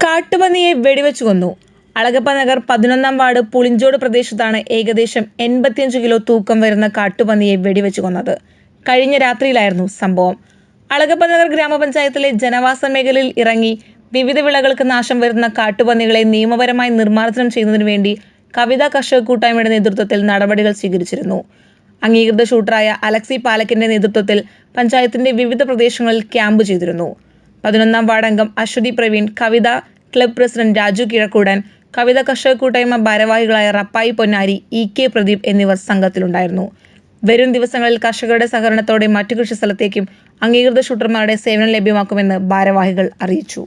കാട്ടുപന്നിയെ വെടിവെച്ചു കൊന്നു. അളഗപ്പ നഗർ 11-ാം വാർഡ് പുളിഞ്ചോട് പ്രദേശത്താണ് ഏകദേശം 85 കിലോ തൂക്കം വരുന്ന കാട്ടുപന്നിയെ വെടിവെച്ചു കൊന്നത്. കഴിഞ്ഞ രാത്രിയിലായിരുന്നു സംഭവം. അളഗപ്പ നഗർ ഗ്രാമപഞ്ചായത്തിലെ ജനവാസ മേഖലയിൽ ഇറങ്ങി വിവിധ വിളകൾക്ക് നാശം വരുന്ന കാട്ടുപന്നികളെ നിയമപരമായി നിർമ്മാർജ്ജനം ചെയ്യുന്നതിനു വേണ്ടി കവിത കർഷക കൂട്ടായ്മയുടെ നേതൃത്വത്തിൽ നടപടികൾ സ്വീകരിച്ചിരുന്നു. അംഗീകൃത ഷൂട്ടറായ അലക്സി പാലക്കിന്റെ നേതൃത്വത്തിൽ പഞ്ചായത്തിന്റെ വിവിധ പ്രദേശങ്ങളിൽ ക്യാമ്പ് ചെയ്തിരുന്നു. 11-ാം വാർഡ് അംഗം അശ്വതി പ്രവീൺ, കവിത ക്ലബ് പ്രസിഡന്റ് രാജു കിഴക്കൂടൻ, കവിത കർഷക കൂട്ടായ്മ ഭാരവാഹികളായ റപ്പായി പൊന്നാരി, ഇ.കെ. പ്രദീപ് എന്നിവർ സംഘത്തിലുണ്ടായിരുന്നു. വരും ദിവസങ്ങളിൽ കർഷകരുടെ സഹകരണത്തോടെ മറ്റു കൃഷി സ്ഥലത്തേക്കും അംഗീകൃത ഷൂട്ടർമാരുടെ സേവനം ലഭ്യമാക്കുമെന്ന് ഭാരവാഹികൾ അറിയിച്ചു.